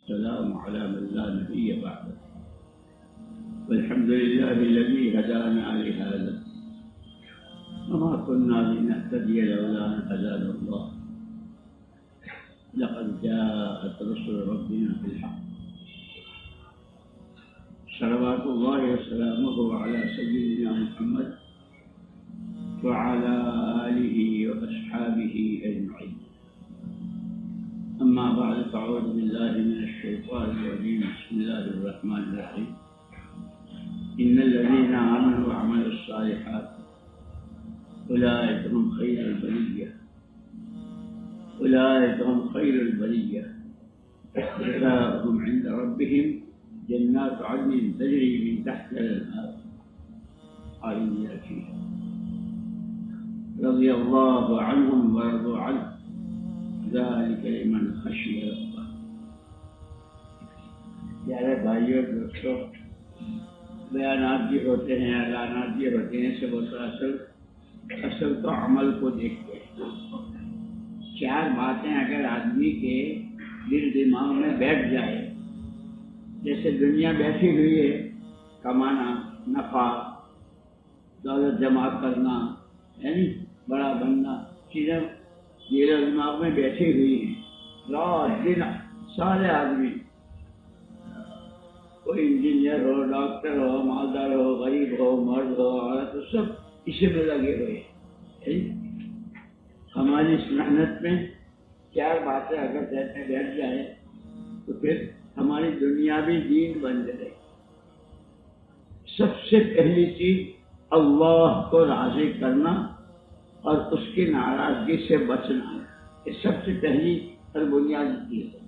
السلام على من لا نبي بعده والحمد لله الذي هدانا لهذا وما كنا لنهتدي لولا أن هدانا الله لقد جاءت رسل ربنا بالحق صلوات الله وسلامه على سيدنا محمد وعلى آله وأصحابه أجمعين. أما بعد فأعوذ بالله من الشيطان الرجيم. بسم الله الرحمن الرحيم. إن الذين آمنوا وعملوا الصالحات أولئك هم خير البرية جزاؤهم عند ربهم جنات عدن تجري من تحتها الأنهار خالدين فيها رضي الله عنهم ورضوا عنه ذلك لمن خشي ربه. پیارے بھائیوں اور دوستوں، بیانات بھی ہوتے ہیں، اعلانات بھی ہوتے ہیں، سب اصل تو عمل کو دیکھتے ہیں۔ چار باتیں اگر آدمی کے دل دماغ میں بیٹھ جائے، جیسے دنیا بیٹھی ہوئی ہے، کمانا، نفع، دولت جمع کرنا، یعنی بڑا بننا، چیزیں دل و دماغ میں بیٹھی ہوئی ہیں۔ رات دن سارے آدمی، کوئی انجینئر ہو، ڈاکٹر ہو، مالدار ہو، غریب ہو، مرد ہو، عورت ہو، سب اسی میں لگے ہوئے ہیں۔ ہماری اس محنت میں چار باتیں اگر ذہن میں بیٹھ جائے تو پھر ہماری دنیاوی دین بن جائے۔ سب سے پہلی چیز اللہ کو راضی کرنا اور اس کی ناراضگی سے بچنا ہے۔ یہ سب سے پہلی اور بنیادی چیز ہے۔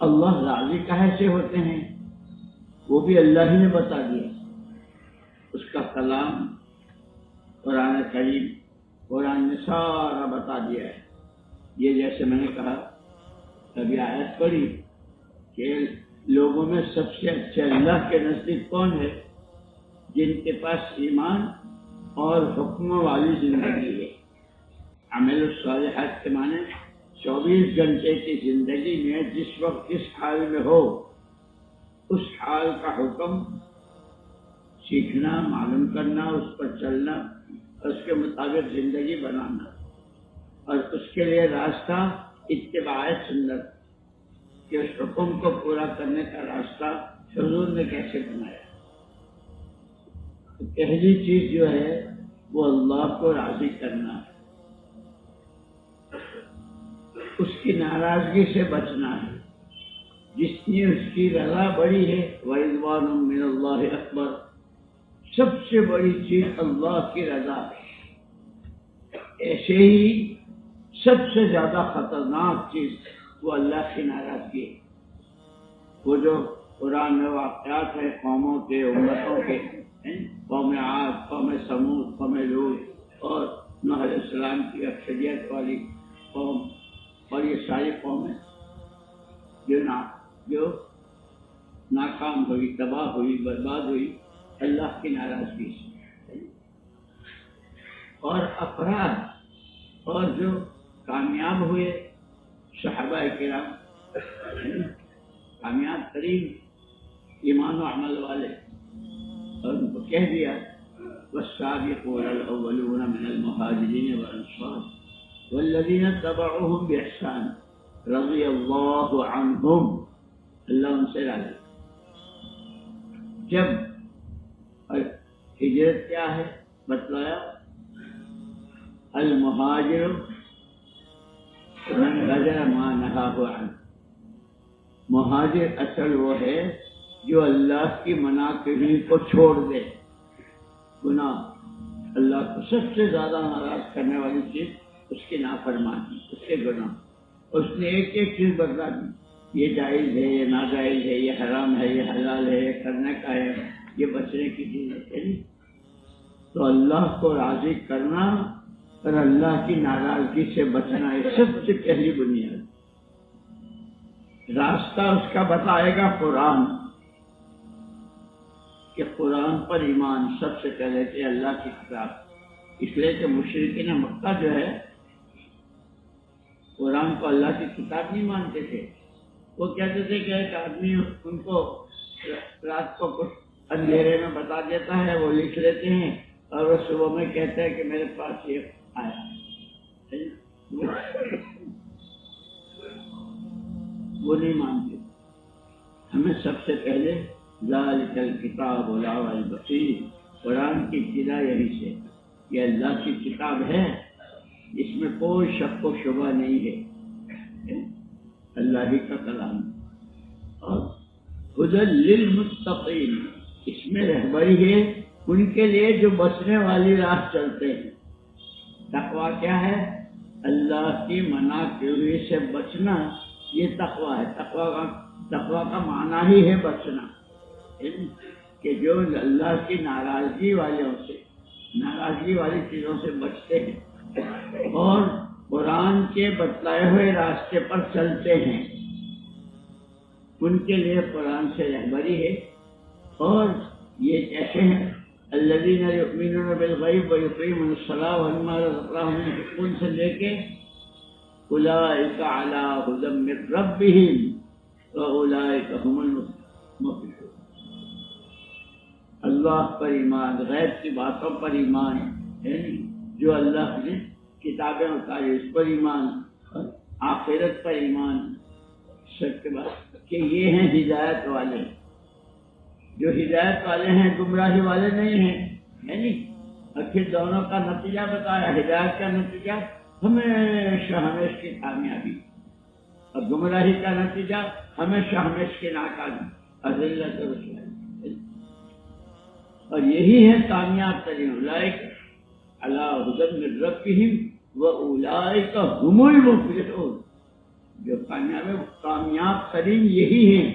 اللہ راضی کیسے ہوتے ہیں وہ بھی اللہ ہی نے بتا دیا۔ اس کا کلام قرآن کریم، قرآن نے سارا بتا دیا ہے۔ یہ جیسے میں نے کہا، کبھی آیت پڑھی کہ لوگوں میں سب سے اچھے اللہ کے نزدیک کون ہے؟ جن کے پاس ایمان اور حکم والی زندگی ہے۔ عمل الصالحات کے معنی 24 گھنٹے کی زندگی میں جس وقت جس حال میں ہو اس حال کا حکم سیکھنا، معلوم کرنا، اس پر چلنا، اس کے مطابق زندگی بنانا، اور اس کے لیے راستہ اتباع سنت کہ اس حکم کو پورا کرنے کا راستہ حضور نے کیسے بنایا۔ تو پہلی چیز جو ہے وہ اللہ کو راضی کرنا ہے، اس کی ناراضگی سے بچنا ہے۔ جتنی اس کی رضا بڑی ہے، وَرِضْوَانٌ مِّنَ اللَّهِ أَكْبَرُ، سب سے بڑی چیز اللہ کی رضا ہے۔ ایسے ہی سب سے زیادہ خطرناک چیز وہ اللہ کی ناراضگی ہے۔ وہ جو قرآن میں واقعات ہیں قوموں کے، امتوں کے، قوم عاد، قوم سمود، قوم لوط اور نوح علیہ السلام کی اکثریت والی قوم، اور یہ ساری قومیں جو ناکام ہوئی، تباہ ہوئی، برباد ہوئی اللہ کی ناراضگی سے۔ اور افراد اور جو کامیاب ہوئے صحابہ کرام، کامیاب ترین ایمان و عمل والے، اور ان کو کہہ دیا والسابقون الاولون من المہاجرین والانصار والذین اتبعوهم باحسان رضی اللہ عنہم، اللہ ان سے راضی۔ جب ہجرت کیا ہے بتلایا، المہاجر من غزر ما نہاہ عنہ، مہاجر اصل وہ ہے جو اللہ کی منع کہی کو چھوڑ دے۔ گناہ اللہ کو سب سے زیادہ ناراض کرنے والی چیز اس کی نافرمانی، اس کے گناہ۔ اس نے ایک ایک چیز بتلا دی، یہ جائز ہے، یہ ناجائز ہے، یہ حرام ہے، یہ حلال ہے، یہ کرنے کا ہے، یہ بچنے کی چیز ہے۔ تو اللہ کو راضی کرنا اور اللہ کی ناراضگی سے بچنا ہے سب سے پہلی بنیاد۔ راستہ اس کا بتائے گا قرآن، کہ قرآن پر ایمان سب سے پہلے کہ اللہ کی کتاب، اس لیے کہ مشرکین مکہ جو ہے قرآن کو اللہ کی کتاب نہیں مانتے تھے. وہ کہتے تھے کہ ایک آدمی ان کو رات کو کچھ اندھیرے میں بتا دیتا ہے، وہ لکھ لیتے ہیں اور وہ صبح میں کہتا ہے کہ میرے پاس یہ آیا. وہ نہیں مانتے. ہمیں سب سے پہلے ذالک الکتاب لا ریب فیہ، قرآن کی ابتدا یہی سے، یہ اللہ کی کتاب ہے، اس میں کوئی شک و شبہ نہیں ہے، اللہ ہی کا کلام. اور ہدی للمتقین، اس میں رہبری ہے ان کے لیے جو بچنے والی راہ چلتے ہیں. تقویٰ کیا ہے؟ اللہ کی منع کی ہوئی سے بچنا، یہ تقویٰ ہے. تقویٰ کا معنی ہی ہے بچنا، کہ جو اللہ کی ناراضگی والوں سے، ناراضگی والی چیزوں سے بچتے ہیں اور قرآن کے بتلائے ہوئے راستے پر چلتے ہیں، ان کے لیے قرآن سے رہبری ہے. اور یہ کیسے ہیں؟ الذین یؤمنون بالغیب ویقیمون الصلاۃ ومما رزقناہم ينفقون سے لے کے اولئک علی ھدی من ربہم واولئک هم المفلحون. اللہ پر ایمان، غیب کی باتوں پر ایمان ہے، جو اللہ نے کتابیں اتاری اس پر ایمان، اور آخرت پر ایمان. سب کے بعد کہ یہ ہیں ہدایت والے. جو ہدایت والے ہیں گمراہی والے نہیں ہیں، یعنی پھر دونوں کا نتیجہ بتایا. ہدایت کا نتیجہ ہمیشہ ہمیشہ کی کامیابی، اور گمراہی کا نتیجہ ہمیشہ ہمیشہ کی ناکامی، اذلت و رسوائی. اور یہی ہے کامیاب ترین. اولئک علی ھدی من ربہم واولئک هم المفلحون. جو کامیاب ترین یہی ہیں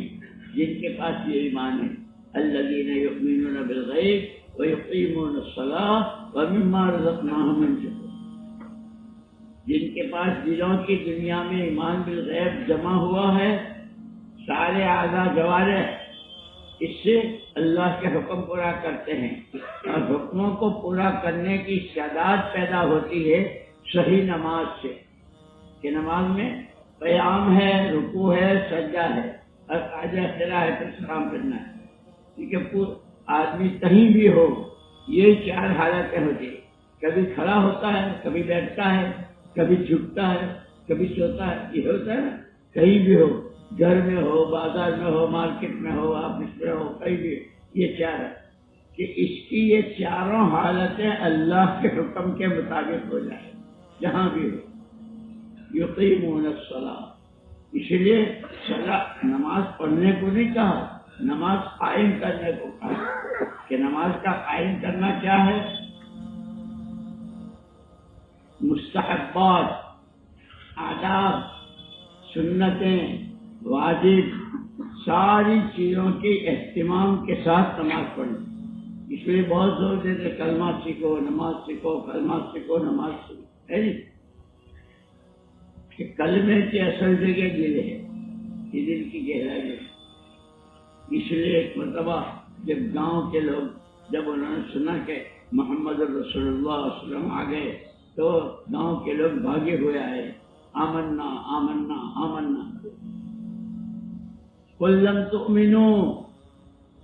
جن کے پاس یہ ایمان ہے. الذین یؤمنون بالغیب ویقیمون الصلاۃ ومما رزقناہم ينفقون. جن کے پاس دلوں کی دنیا میں ایمان بالغیب جمع ہوا ہے، سارے اعضاء جوارح اس سے اللہ کے حکم پورا کرتے ہیں، اور حکموں کو پورا کرنے کی استعداد پیدا ہوتی ہے صحیح نماز سے. کہ نماز میں قیام ہے، رکوع ہے، سجدہ ہے، اور قاعدہ خلا ہے، پھر سلام کرنا ہے. کیونکہ آدمی کہیں بھی ہو یہ چار حالتیں ہوتی ہیں. کبھی کھڑا ہوتا ہے، کبھی بیٹھتا ہے، کبھی جھکتا ہے، کبھی سوتا ہے. یہ ہوتا ہے نا، کہیں بھی ہو، گھر میں ہو، بازار میں ہو، مارکیٹ میں ہو، آفس میں ہو، کہیں بھی. یہ چار ہے کہ اس کی یہ چاروں حالتیں اللہ کے حکم کے مطابق ہو جائے جہاں بھی ہو. یقیمون الصلاۃ، اس لیے نماز پڑھنے کو نہیں کہا، نماز قائم کرنے کو کہا. کہ نماز کا قائم کرنا کیا ہے؟ مستحبات، آداب، سنتیں، واجب، ساری چیزوں کے اہتمام کے ساتھ نماز پڑھیں. اس لیے بہت زور دیتے کلمہ سیکھو، نماز سیکھو، کلمہ سیکھو، نماز سیکھو. ہے کہ کلمے کی اصل جگہ دل ہے، یہ دل کی گہرائی ہے. اس لیے ایک مرتبہ جب گاؤں کے لوگ، جب انہوں نے سنا کہ محمد رسول اللہ صلی اللہ علیہ وسلم آ گئے، تو گاؤں کے لوگ بھاگے ہوئے آئے. آمنا آمنا آمنا. قل لم تؤمنوا،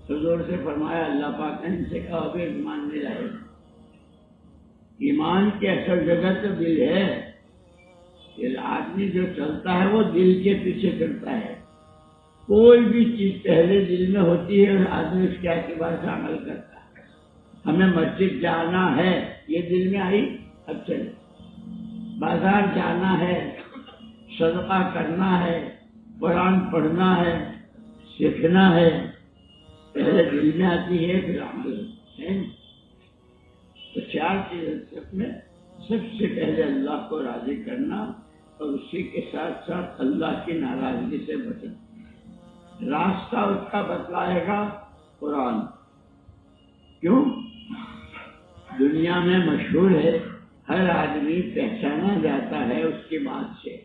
حضور سے فرمایا اللہ پاک نے ان سے کہا ابھی ایمان نہیں لائے. ایمان کی اصل جگہ تو دل ہے. آدمی جو چلتا ہے وہ دل کے پیچھے چلتا ہے. کوئی بھی چیز پہلے دل میں ہوتی ہے اور آدمی اس کے اعتبار سے عمل کرتا ہے. ہمیں مسجد جانا ہے، یہ دل میں آئی، اب چلے. بازار جانا ہے، صدقہ کرنا ہے، قرآن پڑھنا ہے، سیکھنا ہے، پہلے دل میں آتی ہے پھر عمل ہے. تو چار چیزیں میں سب سے پہلے اللہ کو راضی کرنا، اور اسی کے ساتھ ساتھ اللہ کی ناراضگی سے بچنا. راستہ اس کا بتلائے گا قرآن. کیوں؟ دنیا میں مشہور ہے، ہر آدمی پہچانا جاتا ہے اس کی بات سے.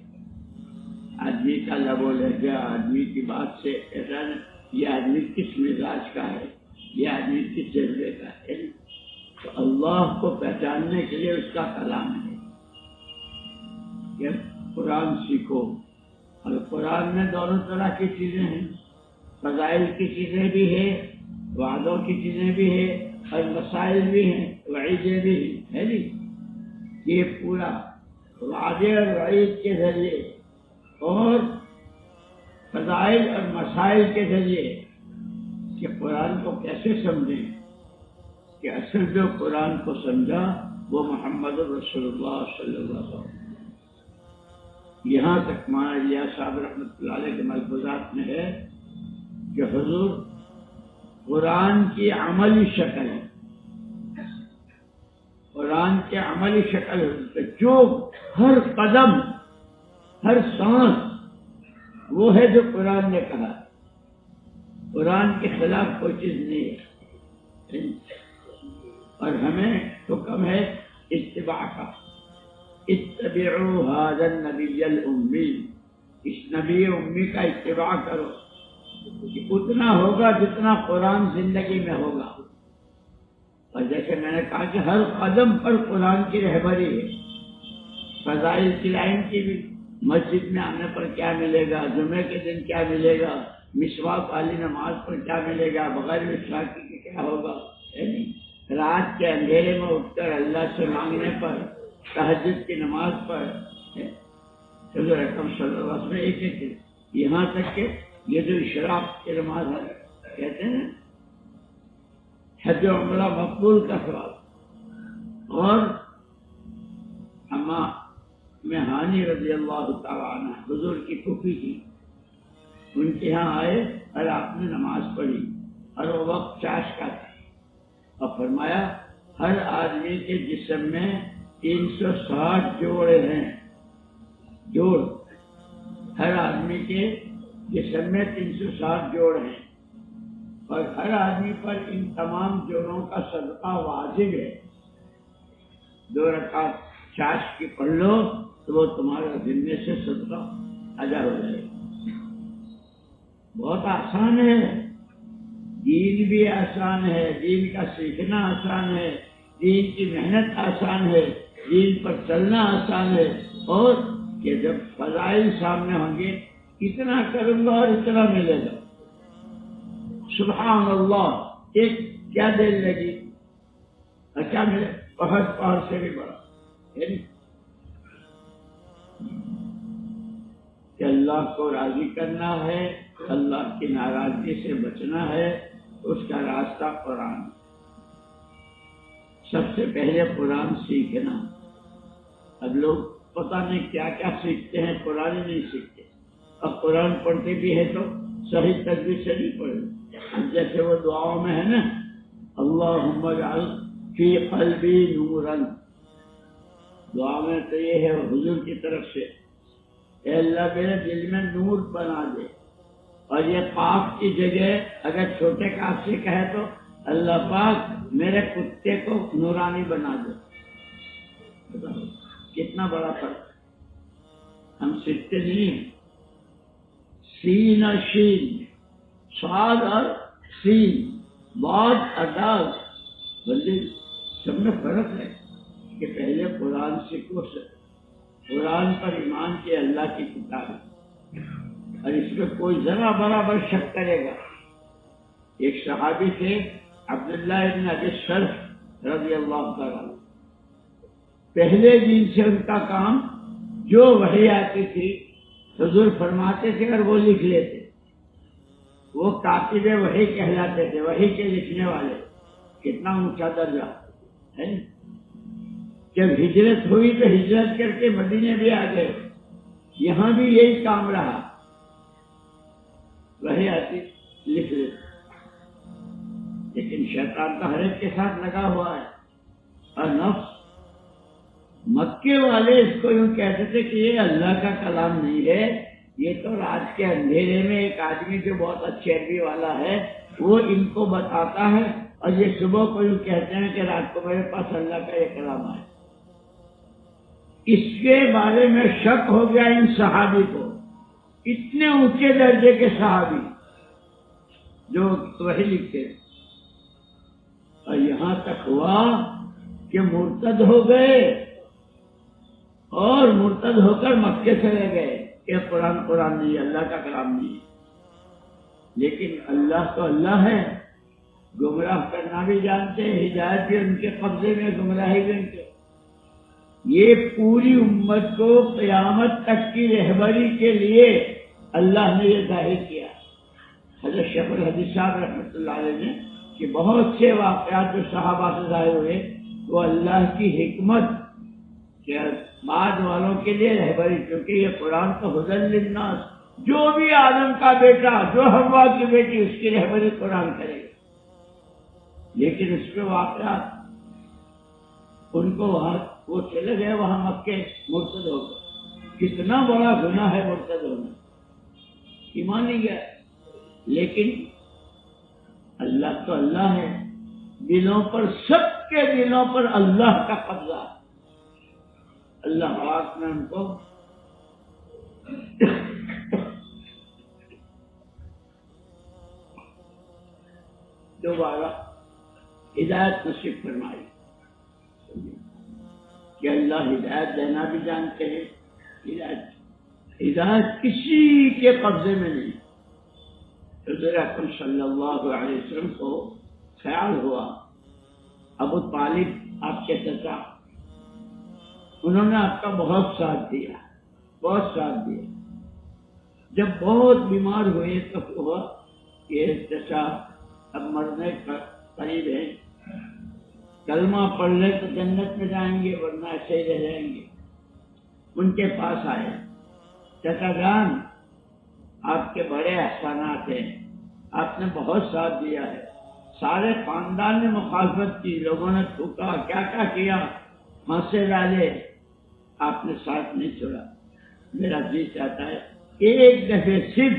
آدمی کا لب و لہجہ، آدمی کی بات سے پہچانا یہ آدمی کس مزاج کا ہے، یہ آدمی کس جذبے کا ہے. تو اللہ کو پہچاننے کے لیے اس کا کلام ہے. قرآن سیکھو. اور قرآن میں دونوں طرح کی چیزیں ہیں، فضائل کی چیزیں بھی ہیں، وعدوں کی چیزیں بھی ہیں، اور مسائل بھی ہیں، وعیدیں بھی ہیں، ہے جی. یہ پورا وعدے اور وعید کے ذریعے اور فضائل اور مسائل کے ذریعے کہ قرآن کو کیسے سمجھیں، کہ اصل جو قرآن کو سمجھا وہ محمد رسول اللہ صلی اللہ علیہ وسلم. یہاں تک مولانا الیاس صاحب رحمۃ اللہ علیہ کے ملفوظات میں ہے کہ حضور قرآن کی عملی شکل ہے، قرآن کی عملی شکل ہے، جو ہر قدم ہر سانس وہ ہے جو قرآن نے کہا. قرآن کے خلاف کوئی چیز نہیں ہے. اور ہمیں حکم ہے اتباع کا، اتبعوا هذا النبی الامی، اس نبی امی کا اتباع کرو. اتنا ہوگا جتنا قرآن زندگی میں ہوگا. اور جیسے میں نے کہا کہ ہر قدم پر قرآن کی رہبری ہے. فضائل کی لائن کی بھی، مسجد میں آنے پر کیا ملے گا، جمعے کے دن کیا ملے گا، مسواک والی نماز پر کیا ملے گا، بغیر مسواکی کے کیا ہوگا، رات کے اندھیرے میں اٹھ کر اللہ سے مانگنے پر، تہجد کی نماز پر، حضور اکرم صلی اللہ علیہ وسلم ایک ایک، یہاں تک کہ یہ جو اشراق کی نماز ہے کہتے ہیں حج و عمرہ مقبول کا سوال. اور اما ہانی رضی اللہ تعالیٰ عنہ حضور کی پھوپھی تھی، ان کے ہاں آئے اور آپ نے نماز پڑھی اور وہ وقت چاش کا تھا، اور فرمایا ہر آدمی کے جسم میں 360 جوڑ ہیں. جوڑ ہر آدمی کے جسم میں 360 جوڑ ہیں، اور ہر آدمی پر ان تمام جوڑوں کا صدقہ واجب ہے. 2 رکعت چاش کی پڑھ لو تو وہ تمہارے ذمے سے صدقہ ادا ہو جائے گا. بہت آسان ہے، دین بھی آسان ہے، دین کا سیکھنا آسان ہے، دین کی محنت آسان ہے، دین پر چلنا آسان ہے. اور کہ جب فضائل سامنے ہوں گے اتنا کروں گا اور اتنا ملے گا. سبحان اللہ، ایک کیا دیر لگی اور کیا ملے، پہاڑ سے بھی بڑا. کہ اللہ کو راضی کرنا ہے، اللہ کی ناراضگی سے بچنا ہے، اس کا راستہ قرآن. سب سے پہلے قرآن سیکھنا. اب لوگ پتہ نہیں کیا کیا سیکھتے ہیں، قرآن ہی نہیں سیکھتے. اب قرآن پڑھتے بھی ہے تو صحیح تجوید سے نہیں پڑھتے. جیسے وہ دعاؤں میں ہے نا، اللہم اجعل فی قلبی نوراً، دعا میں تو یہ ہے حضور کی طرف سے، اے اللہ میرے دل میں نور بنا دے. اور یہ قاف کی جگہ اگر چھوٹے کاف سے کہے تو اللہ پاک میرے کتے کو نورانی بنا دے. کتنا بڑا فرق، ہم سیکھتے نہیں ہیں. سین اور شین، صاد اور سین، باد اور دال، بلکہ سب میں فرق ہے. کہ پہلے قرآن سیکھو، قرآن پر ایمان کے اللہ کی کتاب ہے، اور اس میں کوئی ذرا برابر شک کرے گا. ایک صحابی تھے عبداللہ ابن ابی صرف رضی اللہ تعالیٰ، پہلے دن سے ان کا کام جو وحی آتی تھی حضور فرماتے تھے اور وہ لکھ لیتے. وہ کاتب وحی کہلاتے تھے، وحی کے لکھنے والے. کتنا اونچا درجہ ہے. جب ہجرت ہوئی تو ہجرت کر کے مدینے بھی آ گئے، یہاں بھی یہی کام رہا، وہی آتی لکھ لیتے. لیکن شیطان کا ہر ایک کے ساتھ لگا ہوا ہے. اور نفس، مکے والے اس کو یوں کہتے تھے کہ یہ اللہ کا کلام نہیں ہے، یہ تو رات کے اندھیرے میں ایک آدمی جو بہت اچھے عربی والا ہے وہ ان کو بتاتا ہے، اور یہ صبح کو یوں کہتے ہیں کہ رات کو میرے پاس اللہ کا یہ کلام آئے. اس کے بارے میں شک ہو گیا ان صحابی کو. اتنے اونچے درجے کے صحابی جو وحی لکھتے، اور یہاں تک ہوا کہ مرتد ہو گئے اور مرتد ہو کر مکے چلے گئے کہ قرآن نہیں ہے، اللہ کا کلام نہیں ہے۔ لیکن اللہ تو اللہ ہے، گمراہ کرنا بھی جانتے ہیں، ہدایت بھی ان کے قبضے میں، گمراہی بھی ان کے۔ یہ پوری امت کو قیامت تک کی رہبری کے لیے اللہ نے یہ ظاہر کیا۔ حضرت شیخ الحدیث صاحب رحمۃ اللہ علیہ نے کہ بہت سے واقعات جو صحابہ سے ظاہر ہوئے وہ اللہ کی حکمت کہ بعد والوں کے لیے رہبری، کیونکہ یہ قرآن تو ہدی للناس، جو بھی آدم کا بیٹا، جو حوا کی بیٹی، اس کی رہبری قرآن کرے گا۔ لیکن اس کے واقعات ان کو وہاں وہ چلے گئے، وہاں مکے مرتد ہو گئے۔ کتنا بڑا گناہ ہے مرتد ہونا، ایمان نہیں گیا۔ لیکن اللہ تو اللہ ہے، دلوں پر، سب کے دلوں پر اللہ کا قبضہ۔ اللہ پاک نے ان کو دوبارہ ہدایت نصیب فرمائی کہ اللہ ہدایت دینا بھی جانتے ہیں۔ ہدایت کسی کے قبضے میں نہیں۔ حضور اکرم صلی اللہ علیہ وسلم کو خیال ہوا ابو طالب آپ کے چچا، انہوں نے آپ کا بہت ساتھ دیا، بہت ساتھ دیا۔ جب بہت بیمار ہوئے تو ہوا کہ چچا اب مرنے کا قریب ہے، کلمہ پڑھ لے تو جنت میں جائیں گے، ورنہ ایسے ہی رہ جائیں گے۔ ان کے پاس آئے، چچا جان آپ کے بڑے احسانات ہیں، آپ نے بہت ساتھ دیا ہے، سارے خاندان نے مخالفت کی، لوگوں نے تھوکا، کیا کیا کیا، پھانسے ڈالے، آپ نے ساتھ نہیں چھوڑا۔ میرا جی چاہتا ہے ایک دفعہ صرف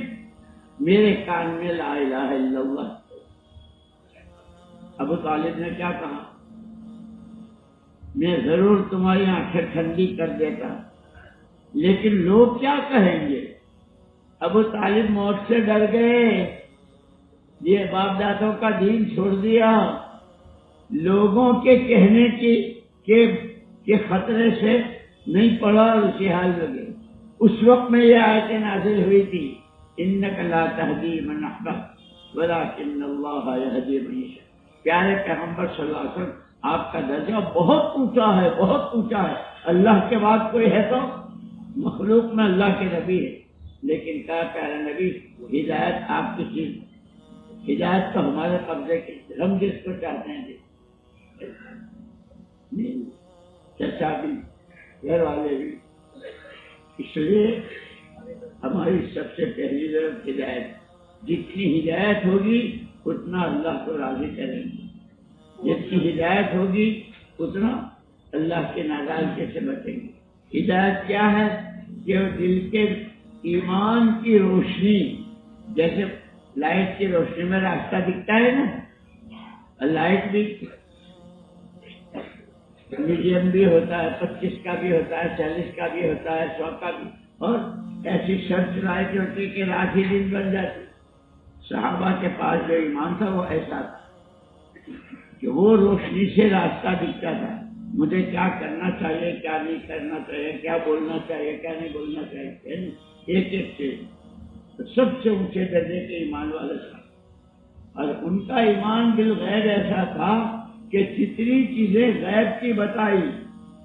میرے کان میں لا الہ الا اللہ۔ ابو طالب نے کیا کہا، میں ضرور تمہاری آنکھیں ٹھنڈی کر دیتا، لیکن لوگ کیا کہیں گے؟ ابو طالب موت سے ڈر گئے، یہ باپ دادوں کا دین چھوڑ دیا، لوگوں کے کہنے کے خطرے سے نہیں پڑھا اور اسی حال لگے۔ اس وقت میں یہ آیتیں نازل ہوئی تھی، انک لا تہدی من احببت ولکن اللہ یہدی من یشاء۔ پیارے پیغمبر صلی اللہ علیہ وسلم، آپ کا درجہ بہت اونچا ہے، بہت اونچا ہے۔ اللہ کے بعد کوئی ہے تو مخلوق میں اللہ کے نبی ہے، لیکن کیا پیارا نبی، ہدایت آپ کی چیز، ہدایت تو ہمارے قبضے کی، ہم جس کو چاہتے ہیں نہیں، چچا بھی، گھر والے بھی۔ اس لیے ہماری سب سے پہلی ضرورت ہدایت، جتنی ہدایت ہوگی اتنا اللہ کو راضی کریں گے، جتنی ہدایت ہوگی اتنا اللہ کے ناراضگی سے بچیں گے۔ ہدایت کیا ہے کہ وہ دل کے ایمان کی روشنی، جیسے لائٹ کی روشنی میں راستہ دکھتا ہے نا، لائٹ بھی میڈیم بھی ہوتا ہے، 25 کا بھی ہوتا ہے، 40 کا بھی ہوتا ہے، 100 کا بھی، اور ایسی سرچ لائٹ ہوتی کہ رات ہی دن بن جاتی۔ صحابہ کے پاس جو ایمان تھا وہ ایسا تھا کہ وہ روشنی سے راستہ دکھتا تھا، مجھے کیا کرنا چاہیے، کیا نہیں کرنا چاہیے، کیا بولنا چاہیے، کیا نہیں بولنا چاہیے، ایک ایک چیز۔ سب سے اونچے درجے کے ایمان والے تھا، اور ان کا ایمان بالغیب ایسا تھا کہ جتنی چیزیں غیب کی بتائی،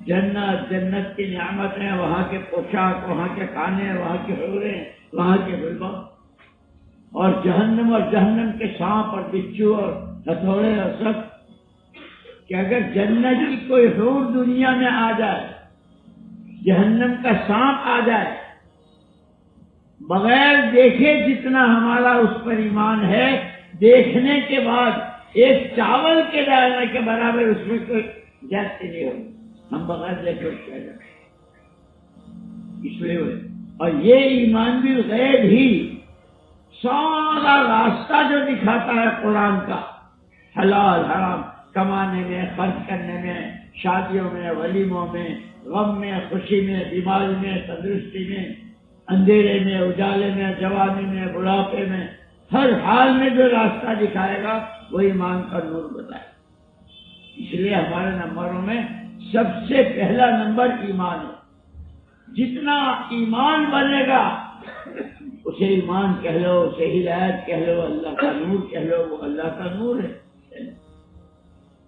جنت، جنت کی نعمتیں، وہاں کے پوشاک، وہاں کے کھانے، وہاں کی حوریں، وہاں کے بلبل، اور جہنم کے سانپ اور بچھو اور ہتھوڑے اور سب، کہ اگر جنت کی کوئی حور دنیا میں آ جائے، جہنم کا سانپ آ جائے، بغیر دیکھے جتنا ہمارا اس پر ایمان ہے، دیکھنے کے بعد ایک چاول کے ڈالنے کے برابر اس میں کوئی زیادتی نہیں ہوگی، ہم بغیر دیکھے اس کے جائیں۔ اس لیے اور یہ ایمان بھی غیب ہی، سارا راستہ جو دکھاتا ہے قرآن کا، حلال حرام، کمانے میں، خرچ کرنے میں، شادیوں میں، ولیموں میں، غم میں، خوشی میں، بیماری میں، تندرستی میں، اندھیرے میں، اجالے میں، جوانی میں، بڑھاپے میں، ہر حال میں جو راستہ دکھائے گا وہ ایمان کا نور بتائے۔ اس لیے ہمارے نمبروں میں سب سے پہلا نمبر ایمان ہے۔ جتنا ایمان بنے گا اسے ایمان کہہ لو، اسے ہدایت کہہ لو، اللہ کا نور کہہ لو، وہ اللہ کا نور ہے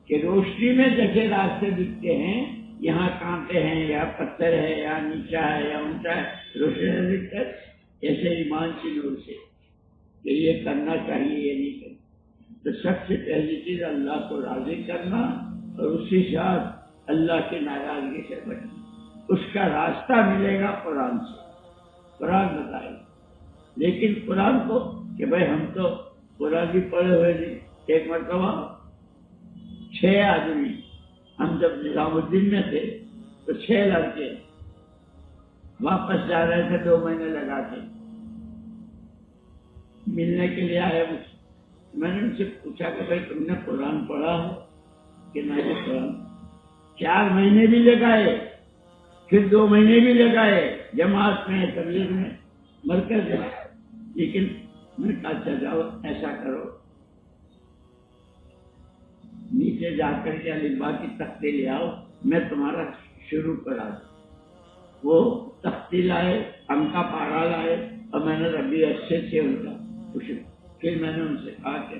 کہ روشنی میں جیسے راستے دکھتے ہیں، یہاں کانٹے ہیں یا پتھر ہے یا نیچا ہے یا اونچا ہے، روشنی میں دکھتا ہے، ایسے ایمان کی نور سے کہ یہ کرنا چاہیے یہ نہیں کرنا۔ تو سب سے پہلی چیز اللہ کو راضی کرنا اور اسی ساتھ اللہ کی ناراضگی سے بچنا۔ اس کا راستہ ملے گا قرآن سے، قرآن بتائے گا۔ لیکن قرآن کو کہ بھائی ہم تو قرآن بھی پڑھے ہوئے تھے، ایک مرتبہ 6 آدمی، ہم جب نظام الدین میں تھے تو 6 لڑکے واپس جا رہے تھے، 2 مہینے لگا کے ملنے کے لیے آئے مجھ سے۔ میں نے ان سے پوچھا کہ بھائی تم نے قرآن پڑھا ہے کہ نہیں قرآن؟ 4 مہینے بھی لگائے، پھر 2 مہینے بھی لگائے جماعت میں، تبلیغ میں، مرکز میں۔ لیکن میں نے کہا اچھا جاؤ ایسا کرو، نیچے جا کر کے الفبا کی تختی لے آؤ، میں تمہارا شروع کرا دوں۔ وہ تختی لائے، ہم کا پارا لائے، اور میں نے ربی اچھے سے ان کا خوش۔ پھر میں نے ان سے کہا کہ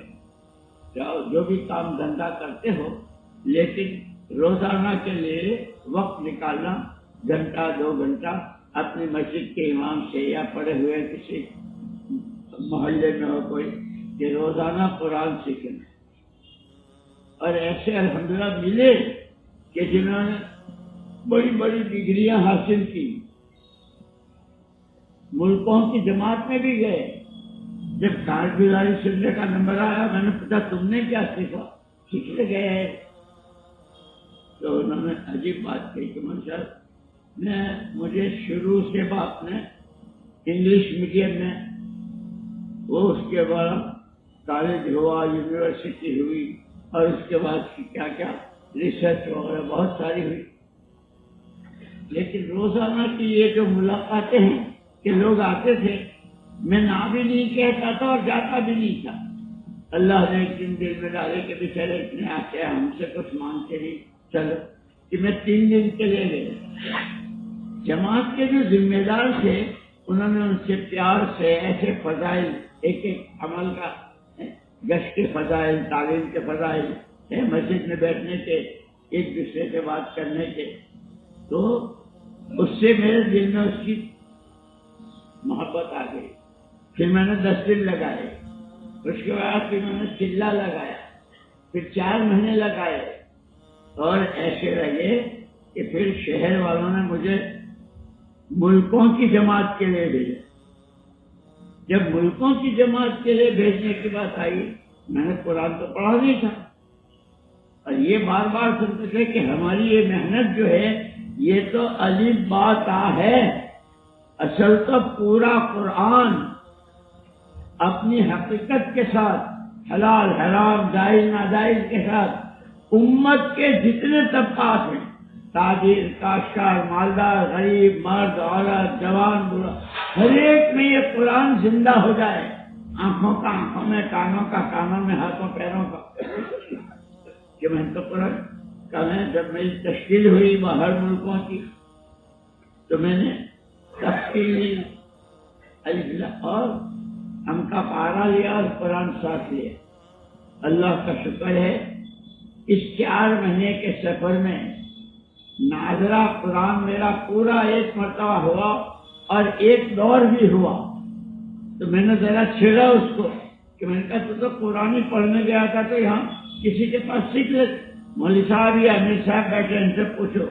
جاؤ جو بھی کام دھندا کرتے ہو، لیکن روزانہ کے لیے وقت نکالنا، 1 گھنٹہ 2 گھنٹہ اپنی مسجد کے امام سے یا پڑھے ہوئے کسی محلے میں ہو کوئی، کہ روزانہ قرآن سیکھیں۔ اور ایسے الحمدللہ ملے کہ جنہوں نے بڑی بڑی ڈگریاں حاصل کی، ملکوں کی جماعت میں بھی گئے۔ جب کارگزاری سننے کا نمبر آیا، میں نے پوچھا تم نے کیا سیکھا؟ سیکھنے گئے ہیں۔ تو انہوں نے عجیب بات کہی کہ ماشاء مجھے شروع سے باپ نے انگلش میڈیم میں، وہ اس کے بعد کالج ہوا، یونیورسٹی ہوئی، اور اس کے بعد کیا کیا ریسرچ وغیرہ بہت ساری ہوئی۔ لیکن روزانہ کی یہ جو ملاقاتیں ہیں کہ لوگ آتے تھے، میں نہ بھی نہیں کہتا تھا اور جاتا بھی نہیں تھا۔ اللہ نے ایک دن دل میں ڈالے کہ بیچارے اتنے آتے ہیں، ہم سے کچھ مانگتے نہیں، چلو کہ میں 3 دن کے لیے گئے۔ جماعت کے جو ذمہ دار تھے انہوں نے ان سے پیار سے ایسے فضائل، ایک ایک عمل کا، گشت کے فضائل، تعلیم کے فضائل، مسجد میں بیٹھنے کے، ایک دوسرے سے بات کرنے کے، تو اس سے میرے دل میں اس کی محبت آ گئی۔ پھر میں نے 10 دن لگائے، اس کے بعد پھر میں نے چلہ لگایا، پھر 4 مہینے لگائے، اور ایسے لگے کہ پھر شہر والوں نے مجھے ملکوں کی جماعت کے لیے بھیجا۔ جب ملکوں کی جماعت کے لیے بھیجنے کی بات آئی، میں نے قرآن تو پڑھا نہیں تھا، اور یہ بار بار سنتے تھے کہ ہماری یہ محنت جو ہے یہ تو الف با تا ہے، اصل تو پورا قرآن اپنی حقیقت کے ساتھ، حلال حرام جائز ناجائز کے ساتھ، امت کے جتنے طبقات ہیں، تاجر کاشتکار مالدار غریب مرد عورت جوان بوڑھا، ہر ایک میں یہ قرآن زندہ ہو جائے، آنکھوں کا آنکھوں میں، کانوں کا کانوں میں، ہاتھوں پیروں کا۔ کہ میں تو قرآن جب میری تشکیل ہوئی باہر ملکوں کی، تو میں نے تفصیل اور ہم کا پارا لیا اور قرآن ساتھ لیا۔ اللہ کا شکر ہے اس 4 مہینے کے سفر میں ناظرہ قرآن میرا پورا 1 مرتبہ ہوا، اور ایک دور بھی ہوا۔ تو میں نے ذرا چھیڑا اس کو کہ میں نے کہا تو قرآن ہی پڑھنے گیا تھا، تو یہاں کسی کے پاس سیکھ لے، مولوی صاحب یا امیر صاحب بیٹھے، ان سے پوچھو۔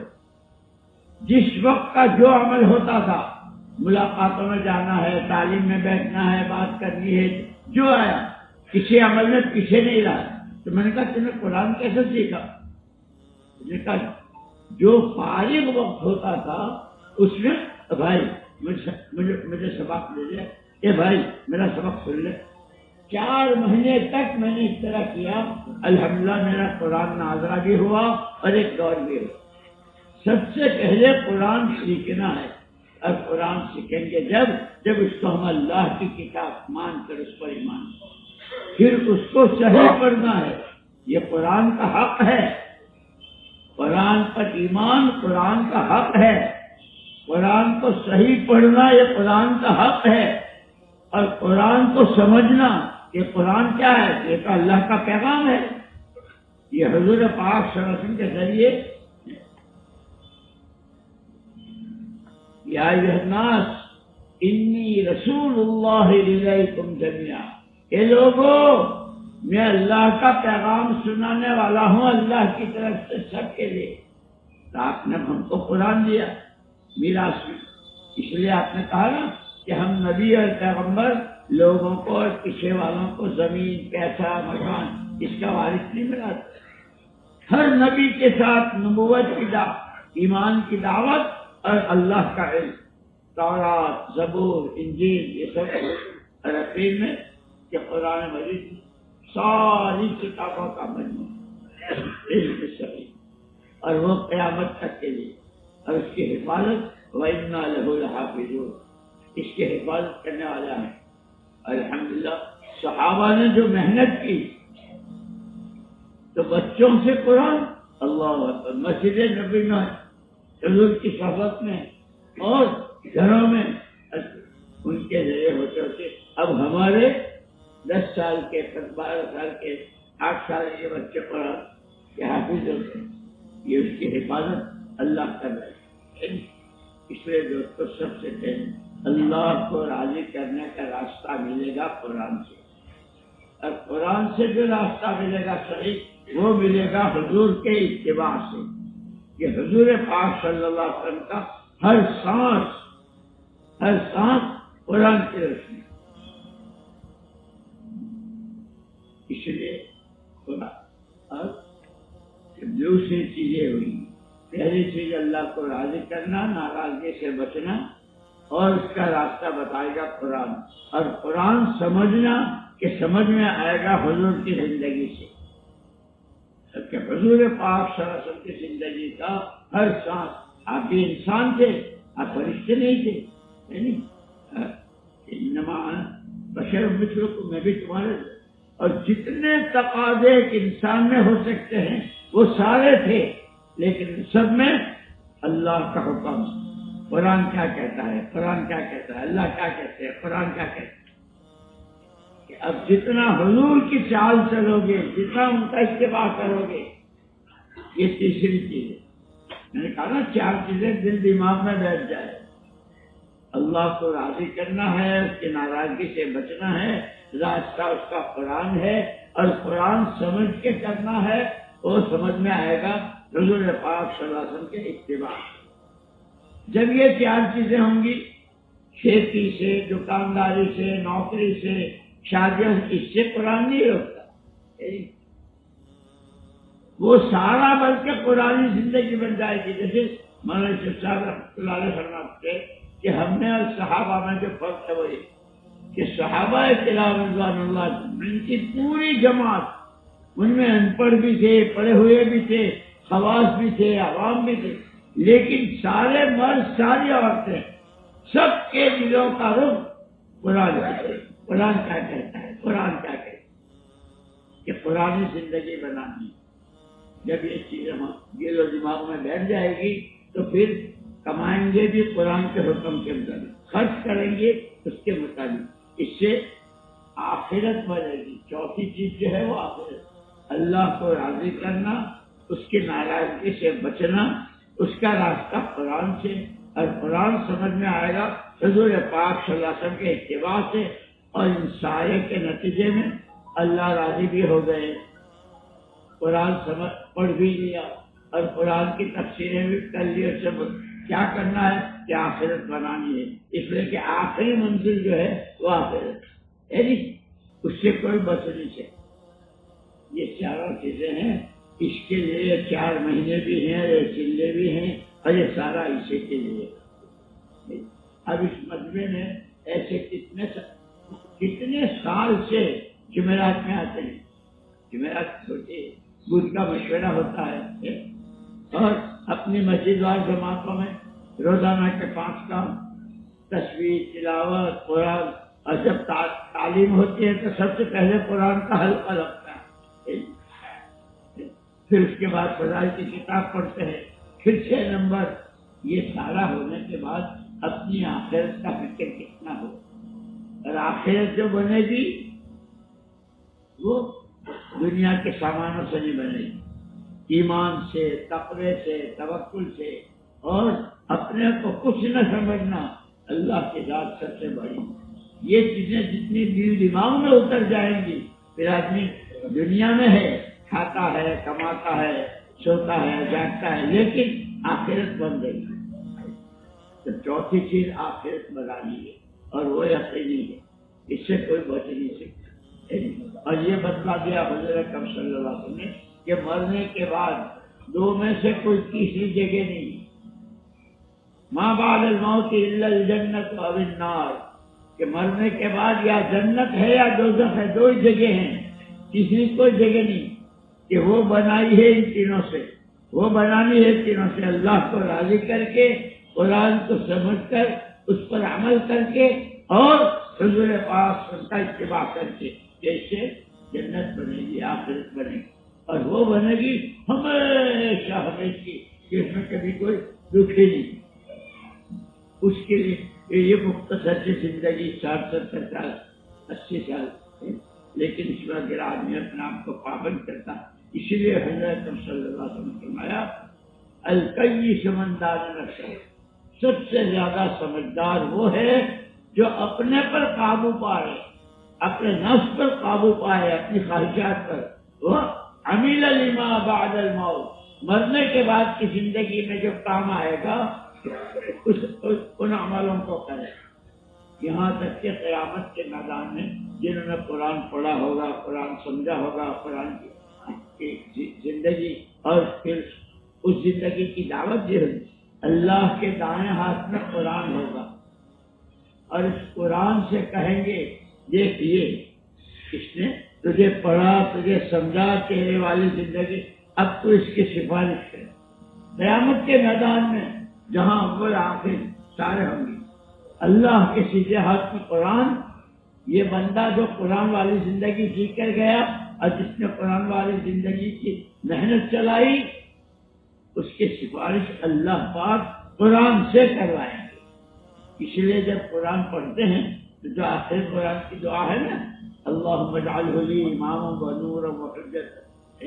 جس وقت کا جو عمل ہوتا تھا، ملاقاتوں میں جانا ہے، تعلیم میں بیٹھنا ہے، بات کرنی ہے، جو آیا کسی عمل میں پیچھے نہیں رہا۔ تو میں نے کہا تم نے قرآن کیسے سیکھا؟ میں نے کہا جو فارغ وقت ہوتا تھا اس میں بھائی مجھے سبق دے دیا، اے بھائی میرا سبق سن لے۔ 4 مہینے تک میں نے اس طرح کیا، الحمدللہ میرا قرآن ناظرہ بھی ہوا اور ایک دور بھی ہوا۔ سب سے پہلے قرآن سیکھنا ہے، اور قرآن سیکھیں گے جب اس کو ہم اللہ کی کتاب مان کر اس پر ایمان، پھر اس کو صحیح پڑھنا ہے۔ یہ قرآن کا حق ہے، قرآن پر ایمان قرآن کا حق ہے، قرآن کو صحیح پڑھنا یہ قرآن کا حق ہے، اور قرآن کو سمجھنا کہ قرآن کیا ہے، یہ تو اللہ کا پیغام ہے، یہ حضور پاک صلی اللہ علیہ وسلم کے ذریعے یا ایھا الناس انی رسول اللہ الیکم جمیعا، اے لوگوں میں اللہ کا پیغام سنانے والا ہوں اللہ کی طرف سے سب کے لیے۔ تو آپ نے ہم کو قرآن دیا میراث میں، اس لیے آپ نے کہا نا کہ ہم نبی اور پیغمبر لوگوں کو اور پیچھے والوں کو زمین، پیسہ، مکان اس کا وارث نہیں بناتے۔ ہر نبی کے ساتھ نبوت کی دعوت، ایمان کی دعوت اور اللہ کا علم، تورات، زبور، انجیل، یہ سب عربی میں کہ قرآن مجید ساری کتابوں کا مجموعہ علم صحیح، اور وہ قیامت تک کے لیے، اور اس کی حفاظت وَإِنَّا لَهُ لَحَافِظُونَ، اس کی حفاظت کرنے والا ہے۔ الحمدللہ صحابہ نے جو محنت کی، تو بچوں سے قرآن، اللہ اکبر، مسجد نبی میں، حضور کی صحبت میں اور گھروں میں ان کے ذریعے ہوتے ہوتے اب ہمارے 10 سال کے، 12 سال کے، 8 سال کے بچے قرآن کے حافظ ہوتے ہیں، یہ اس کی حفاظت اللہ کر رہے ہیں۔ اس لیے دوستو سب سے پہلے اللہ کو راضی کرنے کا راستہ ملے گا قرآن سے، اور قرآن سے جو راستہ ملے گا صحیح، وہ ملے گا حضور کے اتباع سے، کہ حضور پاک صلی اللہ علیہ وسلم کا ہر سانس قرآن کی روشنی۔ اس لیے قرآن اور دوسری چیزیں ہوئی، پہلی چیز اللہ کو راضی کرنا، ناراضگی سے بچنا، اور اس کا راستہ بتائے گا قرآن، اور قرآن سمجھنا کہ سمجھ میں آئے گا حضور کی زندگی سے، کہ حضور پاک صلی اللہ علیہ وسلم کی زندگی کا ہر سانس، آپ بھی انسان تھے، آپ فرشتے نہیں تھے، یعنی انما بشر مثلکم، میں بھی تمہارے، اور جتنے تقاضے ایک انسان میں ہو سکتے ہیں وہ سارے تھے، لیکن سب میں اللہ کا حکم۔ قرآن کیا کہتا ہے، قرآن کیا کہتا ہے، اللہ کیا کہتے ہیں، قرآن کیا کہتا ہے، کہ اب جتنا حضور کی چال چلو گے، جتنا ان کا اتباع کرو گے، یہ تیسری چیز ہے۔ میں نے کہا نا 4 چیزیں دل دماغ میں بیٹھ جائے، اللہ کو راضی کرنا ہے، اس کی ناراضگی سے بچنا ہے، راستہ اس کا قرآن ہے، اور قرآن سمجھ کے کرنا ہے، وہ سمجھ میں آئے گا حضور پاک صلی اللہ علیہ وسلم کے اتباع۔ جب یہ 4 چیزیں ہوں گی، کھیتی سے، دکانداری سے، نوکری سے، شادیوں سے، اس سے قرآن نہیں روکتا، وہ سارا بلکہ قرآنی زندگی بن جائے گی۔ جیسے مولانا یوسف صاحب رحمۃ اللہ علیہ فرماتے کہ ہم نے اور صحابہ میں جو فرق ہے وہ یہ کہ صحابہ کرام رضوان اللہ ان کی پوری جماعت، ان میں ان پڑھ بھی تھے، پڑھے ہوئے بھی تھے، خواص بھی تھے، عوام بھی تھے، لیکن سارے مرد، ساری عورتیں، سب کے دلوں کا رخ قرآن ہے۔ قرآن کیا کہتا ہے، قرآن کیا کہتا ہے، کہ قرآنی زندگی بنانی۔ جب یہ چیز دل و دماغ میں بیٹھ جائے گی تو پھر کمائیں گے بھی قرآن کے حکم کے مطابق، خرچ کریں گے اس کے مطابق، اس سے آخرت بڑھے گی۔ چوتھی چیز جو ہے وہ آخرت، اللہ کو راضی کرنا، اس کی ناراضگی سے بچنا، اس کا راستہ قرآن سے، اور قرآن سمجھ میں آئے گا حضور پاک صلی اللہ علیہ وسلم کے اتباع سے، اور ان سارے کے نتیجے میں اللہ راضی بھی ہو گئے، قرآن سمجھ پڑھ بھی لیا، اور قرآن کی تفسیریں بھی کر لی، اور سب کیا کرنا ہے کہ آخرت بنانی ہے، اس لیے کہ آخری منزل جو ہے وہ آخرت ہے، اس سے کوئی بچ نہیں سکتا۔ یہ 4 چیزیں ہیں، اس کے لیے 4 مہینے بھی ہیں، یہ چلے بھی ہیں، اور یہ سارا اسی کے لیے۔ اب اس مجمع میں ایسے کتنے سال سے جمعرات میں آتے ہیں، جمعرات چھوٹے بدھ کا مشورہ ہوتا ہے، اور اپنی مسجد وال جماعتوں میں روزانہ کے 5 کام، تسبیح، تلاوت، قرآن، اور جب تعلیم ہوتی ہے تو سب سے پہلے قرآن کا حلقہ لگتا ہے، پھر اس کے بعد فضائل کی کتاب پڑھتے ہیں، پھر 6 نمبر یہ سارا ہونے کے بعد اپنی آخرت کا فکر کتنا ہو، اور آخرت جو بنے گی وہ دنیا کے سامانوں سے نہیں بنے گی، ایمان سے، تقوی سے، توکل سے، اور اپنے کو کچھ نہ سمجھنا، اللہ کی ذات سب سے بڑی۔ یہ چیزیں جتنی دل دماغ میں اتر جائیں گی، پھر آدمی دنیا میں ہے، کھاتا ہے، کماتا ہے، سوتا ہے، جاگتا ہے، لیکن آخرت بن گئی۔ تو چوتھی چیز آخرت بنانی ہے، اور وہ یقینی ہے، اس سے کوئی بچ نہیں سکتا۔ اور یہ بتلا دیا حضرت اکرم صلی اللہ علیہ وسلم نے کہ مرنے کے بعد دو میں سے کوئی تیسری جگہ نہیں، ما بعد الموت الا الجنت او النار، کہ مرنے کے بعد یا جنت ہے یا دوزخ ہے، دو ہی جگہ ہیں، تیسری کوئی جگہ نہیں، کہ وہ بنائی ہے ان تینوں سے، وہ بنانی ہے تینوں سے، اللہ کو راضی کر کے، قرآن کو سمجھ کر، اس پر عمل کر کے، اور حضور پاک کا اتباع کر کے، جیسے جنت بنے گی، آخرت بنے گی، اور وہ بنے گی ہمیشہ ہمیشہ، کہ اس میں کبھی کوئی دکھ ہی نہیں۔ اس کے لیے یہ مختصر سی زندگی 60-70 سال 80 سال ہے، لیکن اس میں اگر آدمی اپنے آپ کو پابند کرتا، اسی لیے حضرت صلی اللہ علیہ وسلم نے فرمایا الکیس من دان نفسہ، سب سے زیادہ سمجھدار وہ ہے جو اپنے پر قابو پائے، اپنے نفس پر قابو پائے، اپنی خواہشات پر، وہ عمل لما بعد الموت، مرنے کے بعد کی زندگی میں جو کام آئے گا ان عملوں کو کرے۔ یہاں تک کہ قیامت کے میدان میں جنہوں نے قرآن پڑھا ہوگا، قرآن سمجھا ہوگا، قرآن کی زندگی، اور پھر اس زندگی کی دعوت دی ہوگی، اللہ کے دائیں ہاتھ میں قرآن ہوگا، اور اس قرآن سے کہیں گے دیکھ یہ اس نے تجھے پڑھا، تجھے سمجھا، تیرے والی زندگی، اب تو اس کی سفارش کرے۔ قیامت کے میدان میں جہاں اول آخر سارے ہوں گے، اللہ کے سیدھے ہاتھ میں قرآن، یہ بندہ جو قرآن والی زندگی جی کر گیا، اور جس نے قرآن والی زندگی کی محنت چلائی، اس کی سفارش اللہ پاک قرآن سے کروائیں گے۔ اس لیے جب قرآن پڑھتے ہیں تو جو آخر قرآن کی دعا ہے نا، اللہم اجعلہ لی اماما و نورا و حجت،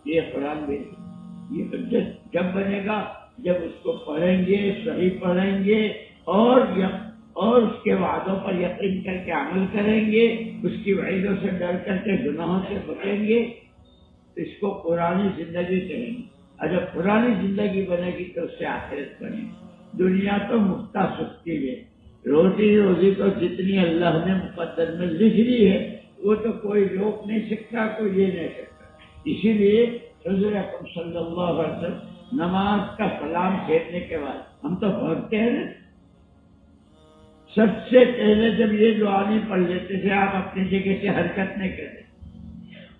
یہ قرآن بھی یہ حجت جب بنے گا جب اس کو پڑھیں گے، صحیح پڑھیں گے، اور اس کے وعدوں پر یقین کر کے عمل کریں گے، اس کی وعیدوں سے ڈر کر کے گناہوں سے بچیں گے، اس کو قرآنی زندگی کہیں گے۔ اور جب قرآنی زندگی بنے گی تو اس سے آخرت بنے گی۔ دنیا تو مختہ سستی ہے، روزی روزی تو جتنی اللہ نے مقدر میں لکھ لی ہے وہ تو کوئی روک نہیں سکتا، کوئی یہ نہیں سکتا۔ اسی لیے حضور اکرم صلی اللہ علیہ وسلم نماز کا سلام پھیرنے کے بعد ہم تو بھاگتے ہیں نا، سب سے پہلے جب یہ دعا نہیں پڑھ لیتے تھے، آپ اپنی جگہ سے حرکت نہیں کرتے،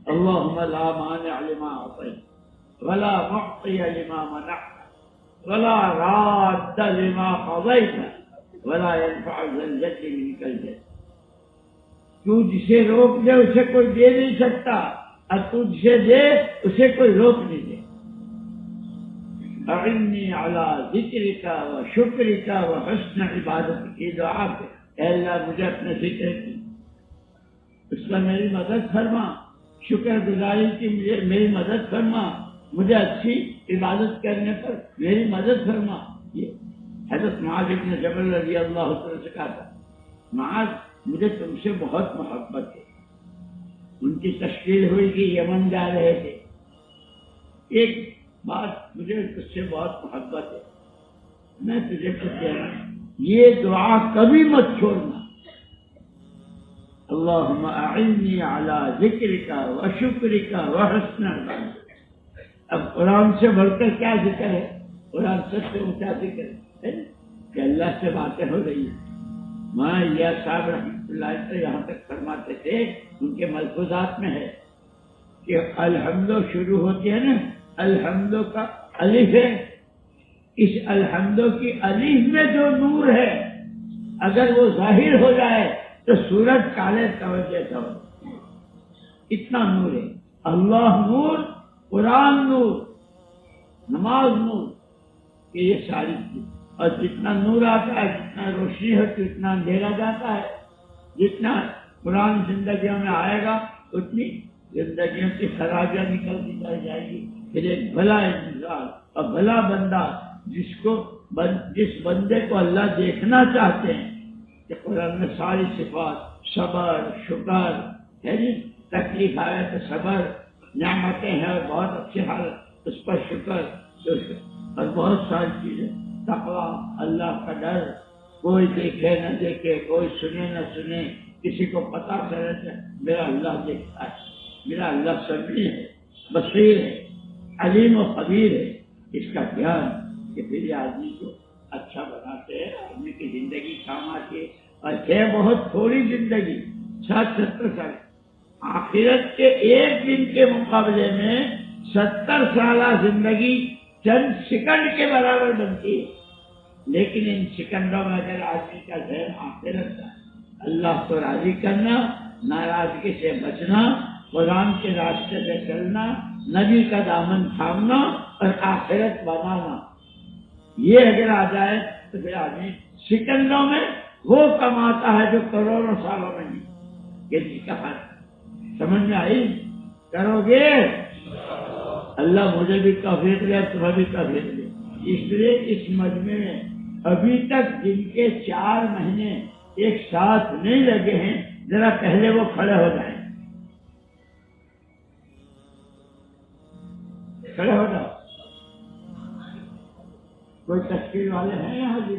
اللہم لا مانع لما اعطیت ولا معطی لما منعت ولا راد لما قضیت ولا ينفع ذا الجد منک الجد، تو جسے روک دے اسے کوئی دے نہیں سکتا، اور تو جسے دے اسے کوئی روک نہیں دے۔ اعنی علی ذکرک و شکرک و حسن عبادتک، کی دعا پہ اے اللہ مجھے اپنے ذکر کی، اس پر میری مدد فرما، شکر گزاری کی میری مدد فرما، مجھے اچھی عبادت کرنے پر میری مدد فرما۔ یہ حضرت معاذ بن جبل رضی اللہ عنہ سے کہا تھا، معاذ مجھے تم سے بہت محبت ہے۔ ان کی تشکیل ہوئی کہ یمن جا رہے تھے، ایک بات مجھے تجھ سے بہت محبت ہے، میں تجھے کچھ کہہ رہا ہوں، یہ دعا کبھی مت چھوڑنا، اللہم اعنی علی ذکرک و شکرک و حسن عبادتک۔ اب قرآن سے بڑھ کر کیا ذکر ہے؟ قرآن سب سے اونچا ذکر ہے کہ اللہ سے باتیں ہو رہی ہیں۔ مولانا یا صاحب رحمۃ اللہ سے یہاں تک فرماتے تھے، ان کے ملفوظات میں ہے کہ الحمد شروع ہوتی ہے نا، الحمد کا الف ہے، اس الحمد کی الف میں جو نور ہے اگر وہ ظاہر ہو جائے تو سورج کالے توجہ ہو، اتنا نور ہے۔ اللہ نور، قرآن نور، نماز نور، یہ ساری چیز اور جتنا نور آتا ہے، جتنا روشنی ہوتی ہے، اتنا اندھیرا جاتا ہے. جتنا قرآن زندگیوں میں آئے گا اتنی زندگیوں کی خرابیاں نکلتی چلی جائے گی. پھر ایک بھلا انسان اور بھلا بندہ جس بندے کو اللہ دیکھنا چاہتے ہیں کہ قرآن میں ساری صفات، صبر، شکر ہے جی، تکلیف آئے تو صبر، نعمتیں ہیں اور بہت اچھے حال اس پر شکر اور بہت ساری چیزیں، تقویٰ، اللہ کا ڈر، کوئی دیکھے نہ دیکھے، کوئی سنے نہ سنے، کسی کو پتا چلے کہ میرا اللہ دیکھتا ہے، میرا اللہ سمیع ہے، بصیر ہے، علیم و خبیر ہے. اس کا دھیان کہ پھر یہ آدمی کو اچھا بناتے ہیں، آدمی کی زندگی کام آتی ہے. اور ہے بہت تھوڑی زندگی، 60-70 سال. آخرت کے ایک دن کے مقابلے میں 70 سالہ زندگی چند سیکنڈ کے برابر بنتی ہے. لیکن ان سیکنڈوں میں اگر آدمی کا ذہن آخرت کا، اللہ کو راضی کرنا، ناراضگی سے بچنا، قرآن کے راستے پہ چلنا، نبی کا دامن تھامنا اور آخرت بنانا، یہ اگر آ جائے تو پھر آدمی سیکنڈوں میں وہ کماتا ہے جو کروڑوں سالوں میں نہیں. یہ جی کا فرق سمجھ میں آئی؟ کرو گے اللہ مجھے بھی توفیق دے، تمہیں بھی توفیق دے. اس لیے اس مجمع میں ابھی تک جن کے 4 مہینے ایک ساتھ نہیں لگے ہیں، ذرا پہلے وہ کھڑے ہو جائیں. کھڑے ہو جاؤ. کوئی تشکیل والے ہیں یہاں جی؟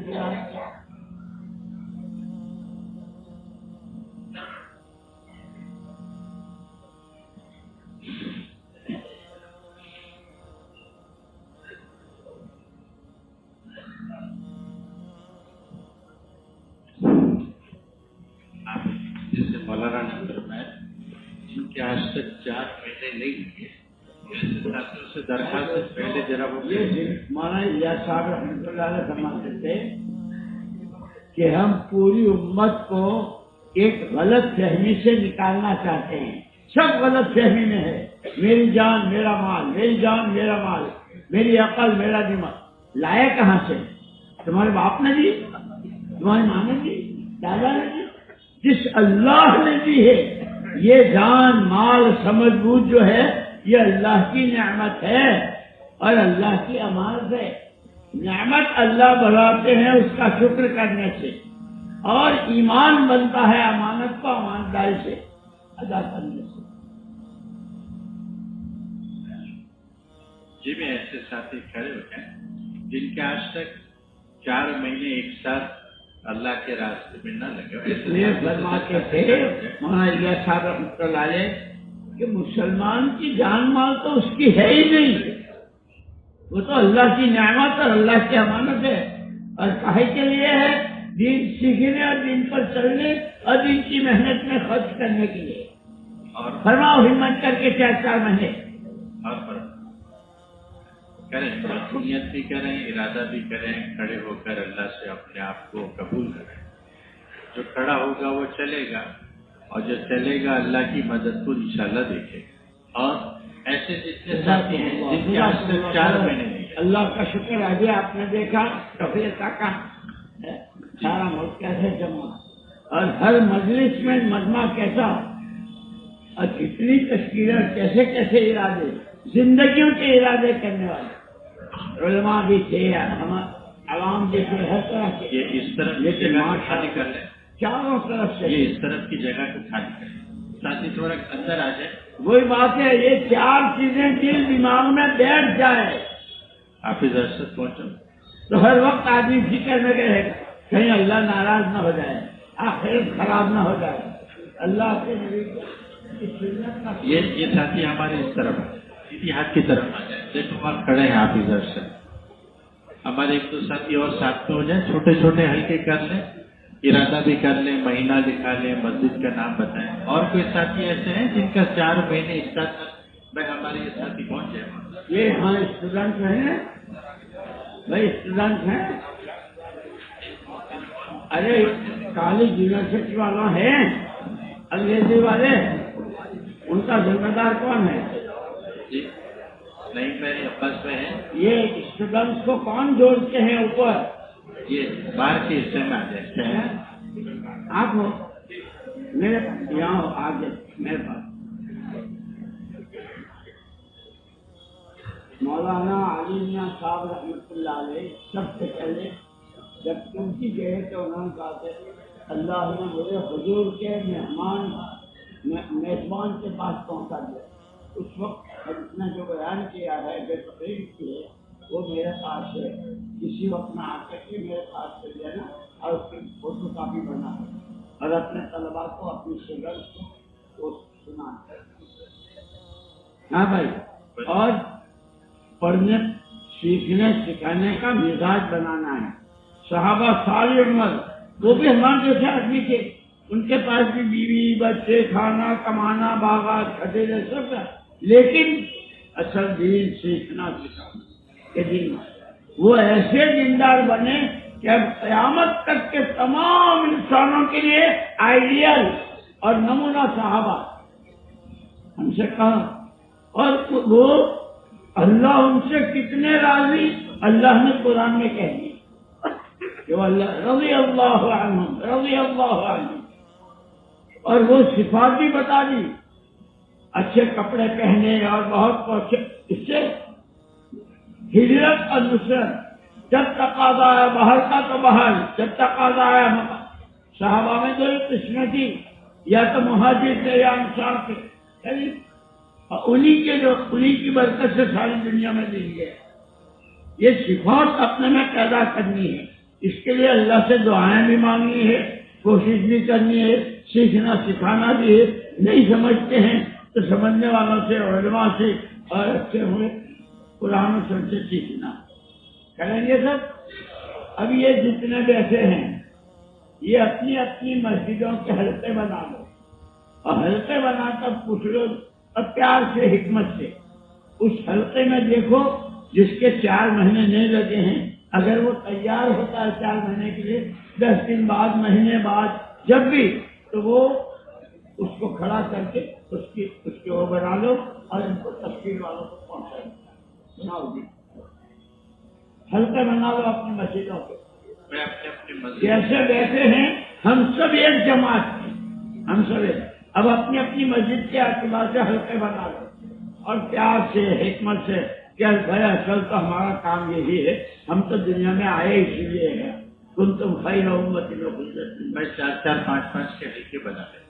جیسے مولانا نے فرمایا جن کے آج تک 4 مہینے نہیں ہوئے، ساتھیوں سے درخواست پہلے ذرا وہ مولانا الیاس صاحب رحمۃ اللہ علیہ فرماتے تھے کہ ہم پوری امت کو ایک غلط فہمی سے نکالنا چاہتے ہیں. سب غلط فہمی میں ہے. میری جان میرا مال، میری جان میرا مال، میری عقل میرا دماغ. لائے کہاں سے؟ تمہارے باپ نے دی، تمہاری ماں نے دی، دادا نے دی. جس اللہ نے دی ہے یہ جان مال سمجھ بوجھ جو ہے یہ اللہ کی نعمت ہے اور اللہ کی امانت ہے. نعمت اللہ بڑھاتے ہیں اس کا شکر کرنے سے، اور ایمان بنتا ہے امانت کو امانتداری سے ادا کرنے سے. جی میں ایسے ساتھی کھڑے ہو گئے جن کے آج تک 4 مہینے ایک ساتھ اللہ کے راستے میں نہ لگے. اس لیے فرماتے تھے مولانا الیاس صاحب رحمۃ اللہ علیہ کہ مسلمان کی جان مال تو اس کی ہے ہی نہیں، وہ تو اللہ کی نعمت اور اللہ کی امانت ہے. اور کاہے کے لیے ہے؟ دین سیکھنے اور دین پر چلنے اور دین کی محنت میں خرچ کرنے کے لیے. اور فرماؤ ہمت کر کے 4 مہینے اور کریں، نیت بھی کریں، ارادہ بھی کریں، کھڑے ہو کر اللہ سے اپنے آپ کو قبول کریں. جو کھڑا ہوگا وہ چلے گا، اور جو چلے گا اللہ کی مدد کو انشاءاللہ دیکھے گا. اور ایسے جتنے ساتھی ہیں جن کے آج تک 4 مہینے نہیں. اللہ کا شکر ہے. آپ نے دیکھا کفیتا کا سارا ملک کیسے جمع، اور ہر مجلس میں مجمع کیسا، اور کتنی تشکیلیں، کیسے کیسے ارادے، زندگیوں کے ارادے کرنے والے علماء بھی تھے، عوام بھی تھے، ہر طرح کے. یہ اس طرف کی جگہ کو خالی کر لیں، چاروں طرف سے یہ اس طرف کی جگہ کو خالی کر لیں. ساتھی تھوڑا اندر آ جائے. وہی بات ہے، یہ 4 چیزیں دل دماغ میں بیٹھ جائے حافظ ارشد پہنچو تو ہر وقت آدمی فکر میں رہے گا کہیں اللہ ناراض نہ ہو جائے، آخرت خراب نہ ہو جائے. اللہ کے نبی کی سنت کا یہ ساتھی ہمارے اس طرف سیدھی ہاتھ کی طرف آ جائے. دیکھو وہاں کھڑے ہیں حافظ ارشد. ہمارے 1-2 ساتھی اور ساتھ میں ہو جائیں، چھوٹے چھوٹے ہلکے کر لیں، ارادہ بھی کر لیں، مہینہ لکھا لیں، مسجد کا نام بتائیں. اور کوئی ساتھی ایسے ہیں جن کا 4 مہینے ایک ساتھ میں ہمارے یہ ساتھی پہنچ جائے. یہ ہاں اسٹوڈنٹ ہیں بھائی، اسٹوڈنٹ ہیں. ارے کالج یونیورسٹی والا ہے، انگریزی والے، ان کا ذمہ دار کون ہے؟ جی نہیں، میرے بس میں ہیں. یہ اسٹوڈنٹس کو کون جوڑتے ہیں اوپر؟ یہ باہر کے حصے میں آ جائے. آپ ہو میرے پاس، یہاں ہو، آگے میرے پاس. مولانا علی میاں صاحب رحمۃ اللہ علیہ سب سے پہلے جب چونکی گئے تو انہوں نے کہا کہ اللہ نے مجھے حضور کے میزبان کے پاس پہنچا دیا. اس وقت حضرت نے جو بیان کیا ہے، جو تقریر کی ہے، وہ میرے پاس ہے. کسی وقت میں آ کر کے میرے پاس سے لینا اور اس کی فوٹو کاپی بنا اور اپنے طلبا کو، اپنی شاگرد کو سنا. ہاں بھائی، اور پڑھنے سیکھنے سکھانے کا مزاج بنانا ہے. صحابہ ساری عمر وہ بھی ہمارے جیسے آدمی تھے، ان کے پاس بھی بیوی بچے، کھانا کمانا، باغات کھٹیلے سب ہے، لیکن اصل دین سیکھنا سکھانا کے دین وہ ایسے دیندار بنے کہ اب قیامت تک کے تمام انسانوں کے لیے آئیڈیل اور نمونہ صحابہ ہم سے کہا. اور وہ اللہ ان سے کتنے راضی، اللہ نے قرآن میں کہہ دیا کہ اللہ رضی اللہ عنہم رضی اللہ عنہم. اور وہ صفات بھی بتا دی، اچھے کپڑے پہنے اور بہت اچھے. اس سے ہجرت اور نصرت، جب تقاضا آیا باہر کا تو باہر، جب تقاضا آیا. صحابہ میں دو قسمیں تھی، یا تو مہاجر تھے یا انصار تھے. انہی کی برکت سے ساری دنیا میں دی گئے. یہ صفات اپنے میں پیدا کرنی ہے. اس کے لیے اللہ سے دعائیں بھی مانگنی ہے، کوشش بھی کرنی ہے، سیکھنا سکھانا بھی ہے. نہیں سمجھتے ہیں تو سمجھنے والوں سے، علماء سے اور اچھے ہوئے قرآن و سنت سے سیکھنا. کریں گے سب. اب یہ جتنے بیٹھے ہیں یہ اپنی اپنی مسجدوں کے حلقے بنا لو اور حلقے بنا کر پوچھ لو اور پیار سے، حکمت سے. اس حلقے میں دیکھو جس کے 4 مہینے نہیں لگے ہیں، اگر وہ تیار ہوتا ہے 4 مہینے کے لیے، 10 دن بعد، مہینے بعد، جب بھی، تو وہ اس کو کھڑا کر کے اس کے وہ بنا لو اور ان کو تفسیر والوں کو پہنچا دو. سناؤ جی، حلقے بنا لو اپنی مسجدوں کے. جیسے بیٹھے ہیں ہم سب ایک جماعت ہیں، ہم سب ایک. اب اپنی اپنی مسجد کے اعتبار سے حلقے بنا لو اور پیار سے، حکمت سے کہ بھائی اصل تو ہمارا کام یہی ہے، ہم تو دنیا میں آئے اسی لیے ہیں. کنتم خیر امت اخرجت للناس. 4 5 کے حلقے بنا دیں.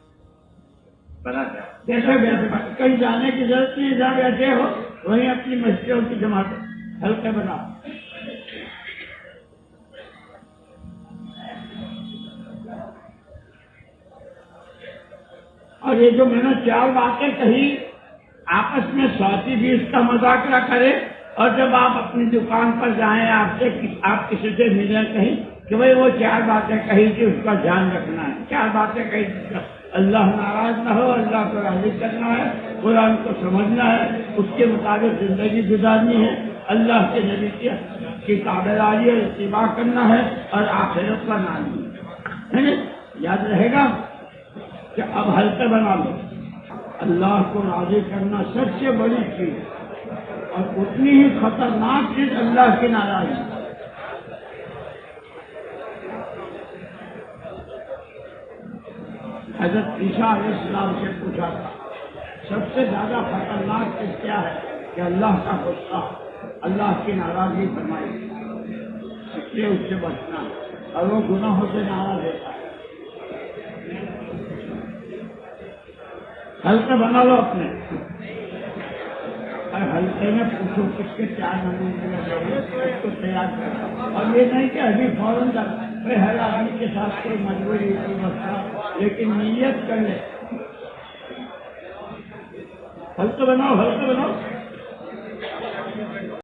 جیسے بیٹھے کہیں جانے کی ضرورت نہیں، جہاں بیٹھے ہو وہیں اپنی مسجدوں کی جماعت حلقے بنا. اور یہ جو میں نے 4 باتیں کہی، آپس میں ساتھی بھی اس کا مذاق نہ کرے. اور جب آپ اپنی دکان پر جائیں، آپ کسی سے ملیں کہیں کہ بھائی وہ 4 باتیں کہی تھی، اس کا دھیان رکھنا ہے. 4 باتیں کہی تھی، اللہ ناراض نہ ہو، اللہ کو راضی کرنا ہے، قرآن کو سمجھنا ہے، اس کے مطابق زندگی گزارنی ہے، اللہ کے نبی کی تابعداری اور اتباع کرنا ہے، اور آخرت کا نام ہے. یاد رہے گا کہ اب حلقے بنا لو. اللہ کو راضی کرنا سب سے بڑی چیز اور اتنی ہی خطرناک چیز اللہ کی ناراضی. حضرت عیسیٰ علیہ السلام سے پوچھا تھا سب سے زیادہ خطرناک چیز کیا ہے؟ کہ اللہ کا غصہ، اللہ کی ناراضی فرمائی. اس لیے اس سے بچنا اور وہ گناہوں سے ناراض ہوتا ہے. حلقے بنا لو اپنے، اور حلقے میں پوچھو کس کے 4 مہینے اس کو تیار کرو. اور یہ نہیں کہ ابھی فوراً ہر آدمی کے ساتھ کوئی مجبوری، کوئی مسئلہ، لیکن نیت کر لے. حلقے بناؤ، حلقے بناؤ.